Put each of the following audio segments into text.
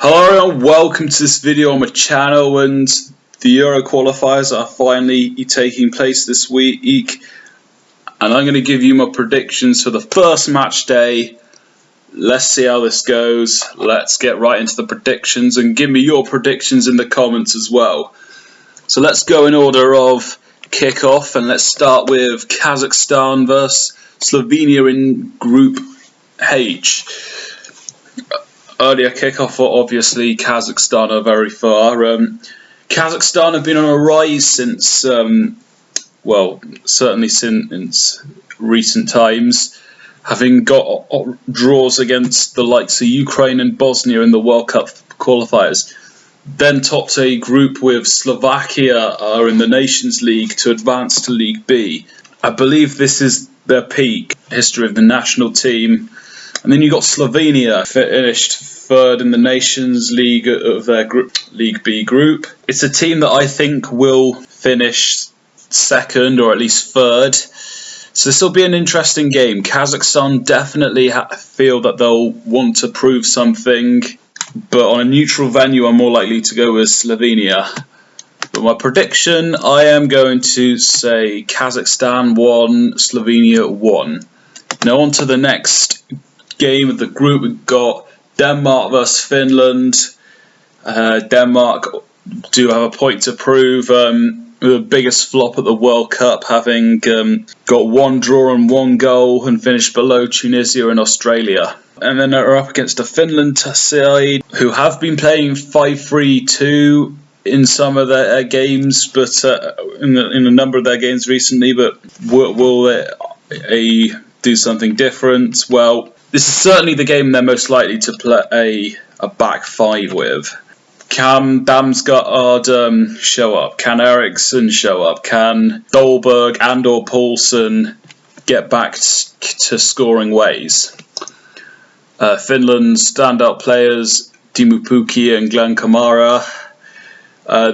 Hello and welcome to this video on my channel, and the Euro qualifiers are finally taking place this week, and I'm going to give you my predictions for the first match day. Let's see how this goes. Let's get right into the predictions and give me your predictions in the comments as well. So let's go in order of kickoff, and let's start with Kazakhstan versus Slovenia in Group H. Earlier kickoff, obviously Kazakhstan are very far. Kazakhstan have been on a rise since, certainly since recent times, having got draws against the likes of Ukraine and Bosnia in the World Cup qualifiers. Then topped a group with Slovakia are in the Nations League to advance to League B. I believe this is their peak history of the national team. And then you got Slovenia, finished third in the Nations League of their group, League B group. It's a team that I think will finish second or at least third. So this will be an interesting game. Kazakhstan definitely feel that they'll want to prove something, but on a neutral venue, I'm more likely to go with Slovenia. But my prediction, I am going to say Kazakhstan 1, Slovenia 1. Now on to the next game of the group. We've got Denmark versus Finland. Denmark do have a point to prove. The biggest flop at the World Cup, having got one draw and one goal and finished below Tunisia and Australia. And then they're up against a Finland side who have been playing 5-3-2 in some of their games, but in a number of their games recently. But will they do something different? Well, this is certainly the game they're most likely to play a back five with. Can Damsgaard show up? Can Eriksson show up? Can Dolberg and or Paulsen get back to scoring ways? Finland's standout players, Teemu Pukki and Glenn Kamara.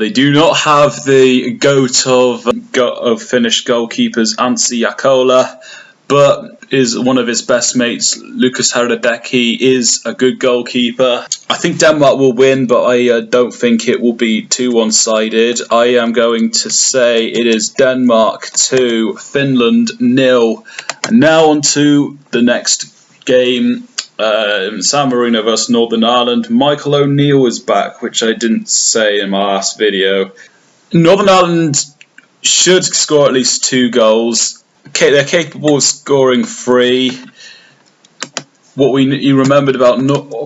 They do not have the goat of Finnish goalkeepers, Anssi Jaakkola, but is one of his best mates, Lucas Haradecky, is a good goalkeeper. I think Denmark will win, but I don't think it will be too one-sided. I am going to say it is Denmark 2, Finland 0. And now on to the next game, San Marino versus Northern Ireland. Michael O'Neill is back, which I didn't say in my last video. Northern Ireland should score at least 2 goals. They're capable of scoring 3. What you remembered about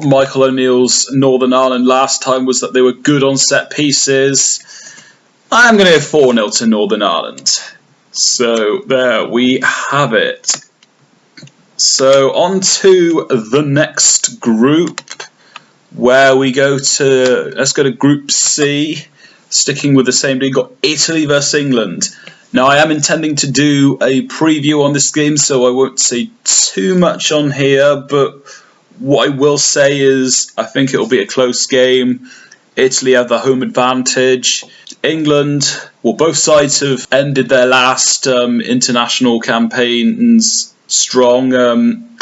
Michael O'Neill's Northern Ireland last time was that they were good on set pieces. I'm going to go 4-0 to Northern Ireland. So there we have it. So on to the next group, where we let's go to Group C, sticking with the same league. Got Italy versus England. Now, I am intending to do a preview on this game, so I won't say too much on here, but what I will say is I think it will be a close game. Italy have the home advantage. England, both sides have ended their last international campaigns strong.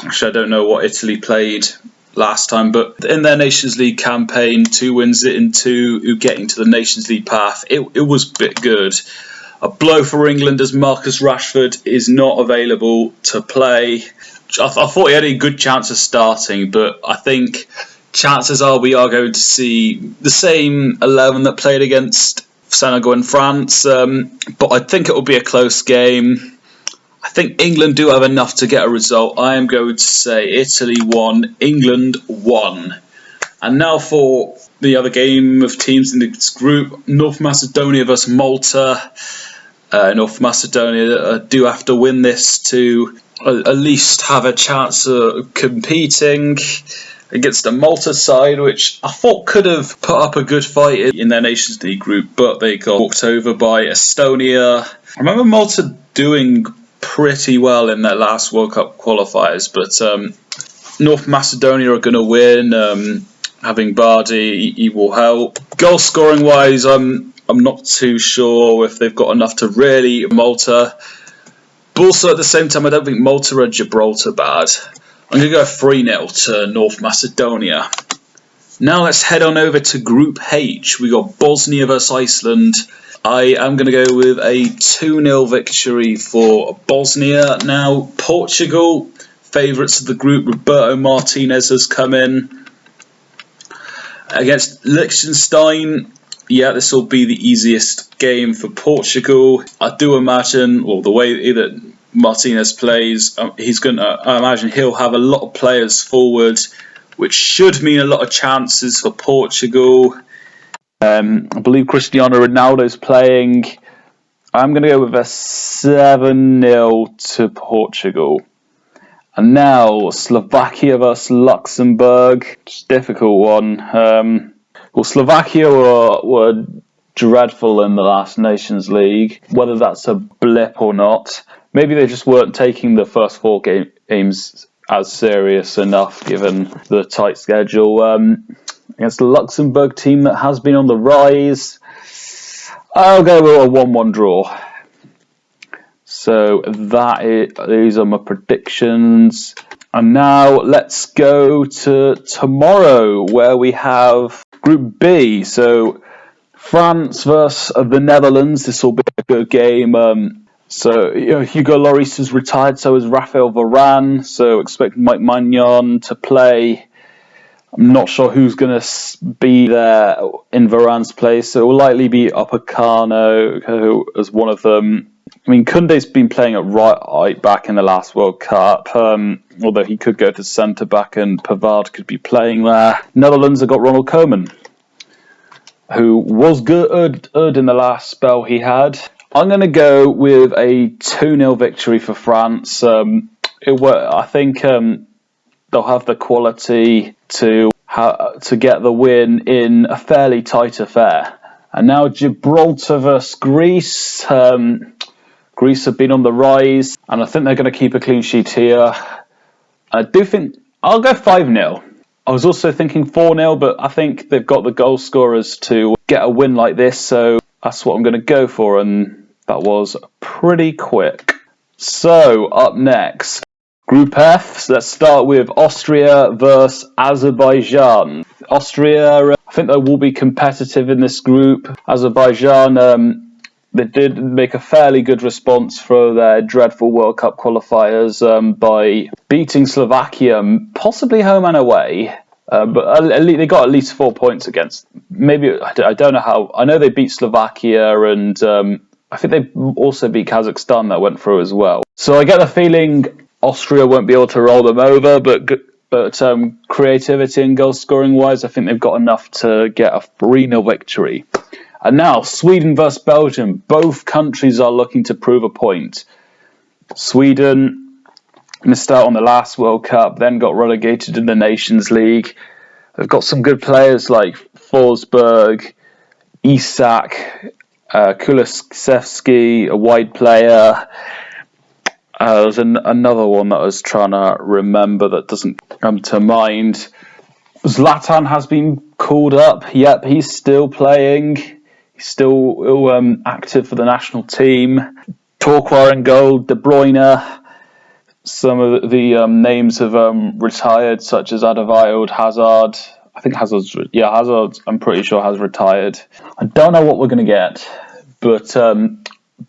Actually, I don't know what Italy played last time, but in their Nations League campaign, 2 wins in 2, getting to the Nations League path, it was a bit good. A blow for England as Marcus Rashford is not available to play. I thought he had a good chance of starting, but I think chances are we are going to see the same 11 that played against Senegal and France. But I think it will be a close game. I think England do have enough to get a result. I am going to say Italy 1, England 1. And now for the other game of teams in this group, North Macedonia versus Malta. North Macedonia do have to win this to at least have a chance of competing against a Malta side, which I thought could have put up a good fight in their Nations League group, but they got walked over by Estonia. I remember Malta doing pretty well in their last World Cup qualifiers, but North Macedonia are going to win. Having Bardi, he will help. Goal scoring wise, I'm not too sure if they've got enough to really Malta. But also at the same time, I don't think Malta are Gibraltar bad. I'm going to go 3-0 to North Macedonia. Now let's head on over to Group H. We got Bosnia vs Iceland. I am going to go with a 2-0 victory for Bosnia. Now, Portugal, favourites of the group, Roberto Martinez has come in. Against Liechtenstein, yeah, this will be the easiest game for Portugal. I do imagine, well, the way that Martinez plays, I imagine he'll have a lot of players forward, which should mean a lot of chances for Portugal. I believe Cristiano Ronaldo's playing. I'm going to go with a 7-0 to Portugal. And now, Slovakia vs Luxembourg. It's a difficult one. Well, Slovakia were dreadful in the last Nations League. Whether that's a blip or not. Maybe they just weren't taking the first 4 games as serious enough, given the tight schedule. Against the Luxembourg team that has been on the rise, I'll go with a 1-1 draw. So these are my predictions. And now let's go to tomorrow, where we have Group B. So France versus the Netherlands. This will be a good game. Hugo Lloris has retired, so has Raphael Varane. So expect Mike Maignan to play. I'm not sure who's going to be there in Varane's place. So it will likely be Upamecano, who is one of them. I mean, Koundé's been playing at right back in the last World Cup, although he could go to centre back and Pavard could be playing there. Netherlands have got Ronald Koeman, who was good in the last spell he had. I'm going to go with a 2-0 victory for France. I think they'll have the quality to get the win in a fairly tight affair. And now Gibraltar vs Greece. Greece have been on the rise, and I think they're going to keep a clean sheet here. I do think I'll go 5-0. I was also thinking 4-0, but I think they've got the goal scorers to get a win like this, so that's what I'm going to go for, and that was pretty quick. So, up next, Group F. So let's start with Austria versus Azerbaijan. Austria, I think they will be competitive in this group. Azerbaijan, they did make a fairly good response for their dreadful World Cup qualifiers by beating Slovakia, possibly home and away. But they got at least 4 points against. Maybe I don't know how. I know they beat Slovakia, and I think they also beat Kazakhstan. That went through as well. So I get the feeling Austria won't be able to roll them over, but creativity and goal scoring wise, I think they've got enough to get a 3-0 victory. And now, Sweden versus Belgium. Both countries are looking to prove a point. Sweden missed out on the last World Cup, then got relegated in the Nations League. They've got some good players like Forsberg, Isak, Kulusevski, a wide player. There's another one that I was trying to remember that doesn't come to mind. Zlatan has been called up. Yep, he's still playing. He's still active for the national team. Torquay in goal, De Bruyne. Some of the names have retired, such as Adebayo, Hazard. I think Hazard, I'm pretty sure, has retired. I don't know what we're going to get, but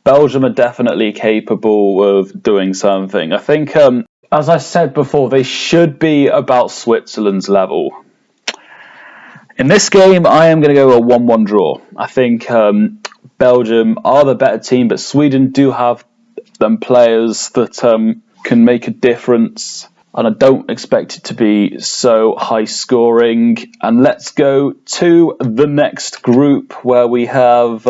Belgium are definitely capable of doing something. I think, as I said before, they should be about Switzerland's level. In this game, I am going to go a 1-1 draw. I think Belgium are the better team, but Sweden do have them players that can make a difference, and I don't expect it to be so high scoring. And let's go to the next group, where we have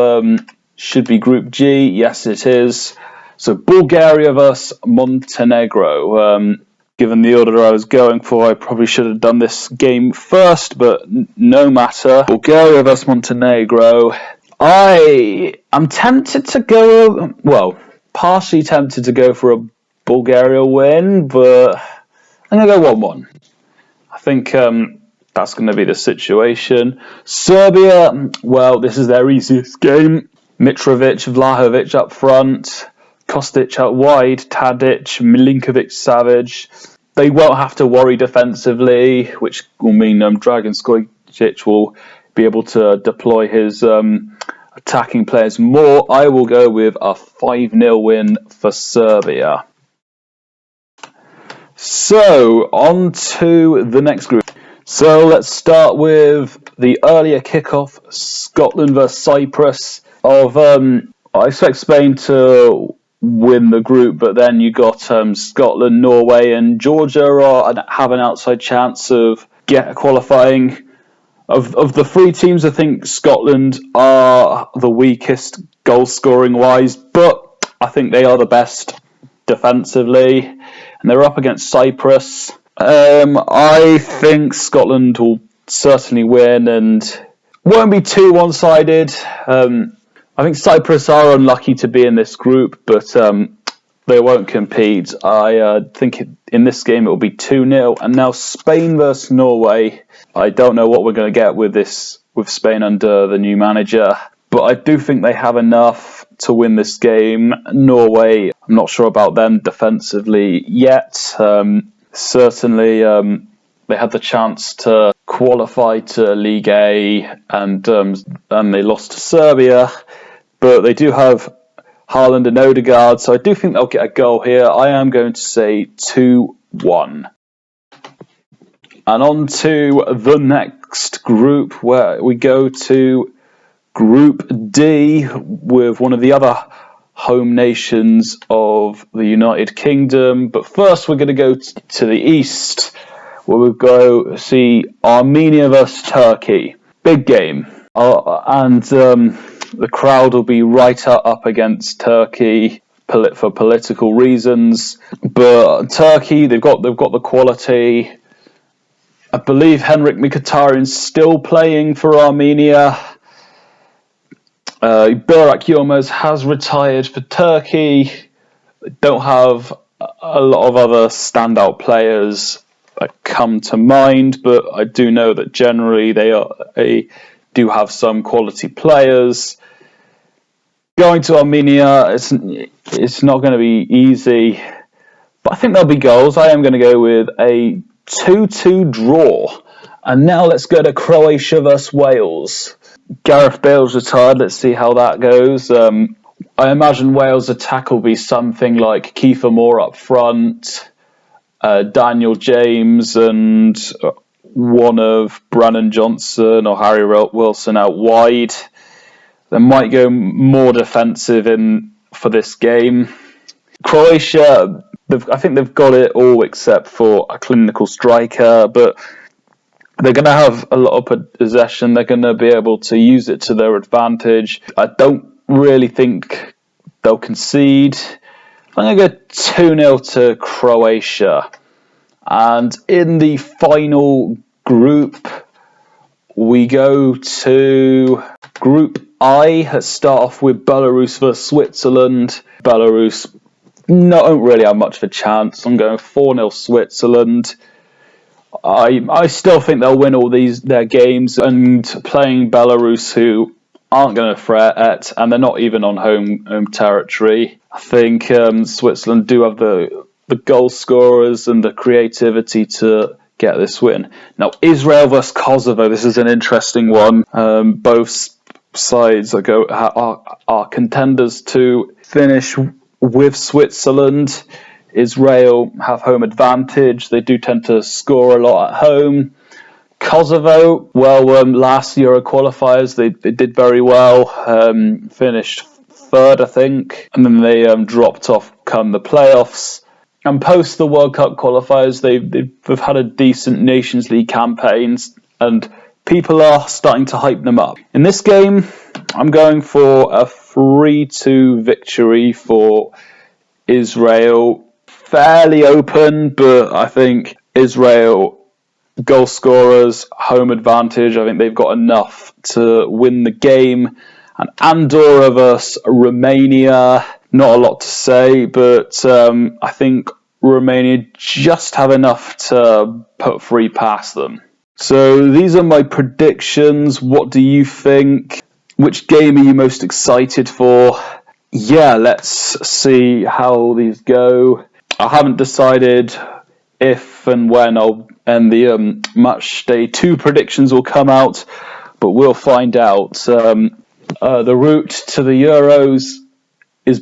should be Group G. Yes, it is. So Bulgaria versus Montenegro. Given the order I was going for, I probably should have done this game first, but no matter. Bulgaria versus Montenegro. I am tempted to go, partially tempted to go for a Bulgaria win, but I'm going to go 1-1. I think that's going to be the situation. Serbia, well, this is their easiest game. Mitrovic, Vlahovic up front. Kostic out wide, Tadic, Milinkovic, Savic. They won't have to worry defensively, which will mean Dragan Perisic will be able to deploy his attacking players more. I will go with a 5-0 win for Serbia. So, on to the next group. So, let's start with the earlier kickoff, Scotland versus Cyprus. I expect Spain to win the group, but then you got Scotland, Norway, and Georgia have an outside chance of qualifying. Of the three teams, I think Scotland are the weakest goal scoring wise, but I think they are the best defensively, and they're up against Cyprus. I think Scotland will certainly win and won't be too one-sided. I think Cyprus are unlucky to be in this group, but they won't compete. I think in this game it will be 2-0. And now Spain versus Norway. I don't know what we're going to get with Spain under the new manager, but I do think they have enough to win this game. Norway, I'm not sure about them defensively yet. Certainly, they had the chance to qualify to League A, and they lost to Serbia. But they do have Haaland and Odegaard, so I do think they'll get a goal here. I am going to say 2-1. And on to the next group, where we go to Group D with one of the other home nations of the United Kingdom. But first we're going to go to the east, where we'll go see Armenia versus Turkey. Big game. The crowd will be right up against Turkey for political reasons. But Turkey, they've got the quality. I believe Henrik Mkhitaryan's still playing for Armenia. Burak Yilmaz has retired for Turkey. They don't have a lot of other standout players that come to mind, but I do know that generally they do have some quality players. Going to Armenia, it's not going to be easy, but I think there'll be goals. I am going to go with a 2-2 draw. And now let's go to Croatia versus Wales. Gareth Bale's retired. Let's see how that goes. I imagine Wales' attack will be something like Kiefer Moore up front, Daniel James, and one of Brennan Johnson or Harry Wilson out wide. They might go more defensive for this game. Croatia, I think they've got it all except for a clinical striker, but they're going to have a lot of possession. They're going to be able to use it to their advantage. I don't really think they'll concede. I'm going to go 2-0 to Croatia. And in the final group, we go to Group I. Let's start off with Belarus versus Switzerland. Belarus don't really have much of a chance. I'm going 4-0 Switzerland. I still think they'll win all their games, and playing Belarus, who aren't going to threat, and they're not even on home territory. I think Switzerland do have the goal scorers and the creativity to get this win. Now, Israel versus Kosovo. This is an interesting one. Both sides are contenders to finish with Switzerland. Israel have home advantage. They do tend to score a lot at home. Kosovo, last Euro qualifiers, they did very well. Finished third, I think. And then they dropped off come the playoffs. And post the World Cup qualifiers, they've had a decent Nations League campaigns. And people are starting to hype them up. In this game, I'm going for a 3-2 victory for Israel. Fairly open, but I think Israel goal scorers, home advantage. I think they've got enough to win the game. And Andorra versus Romania, not a lot to say, but I think Romania just have enough to put 3 past them. So these are my predictions. What do you think? Which game are you most excited for? Yeah, let's see how these go. I haven't decided if and when I'll and the match day 2 predictions will come out, but we'll find out. The route to the Euros is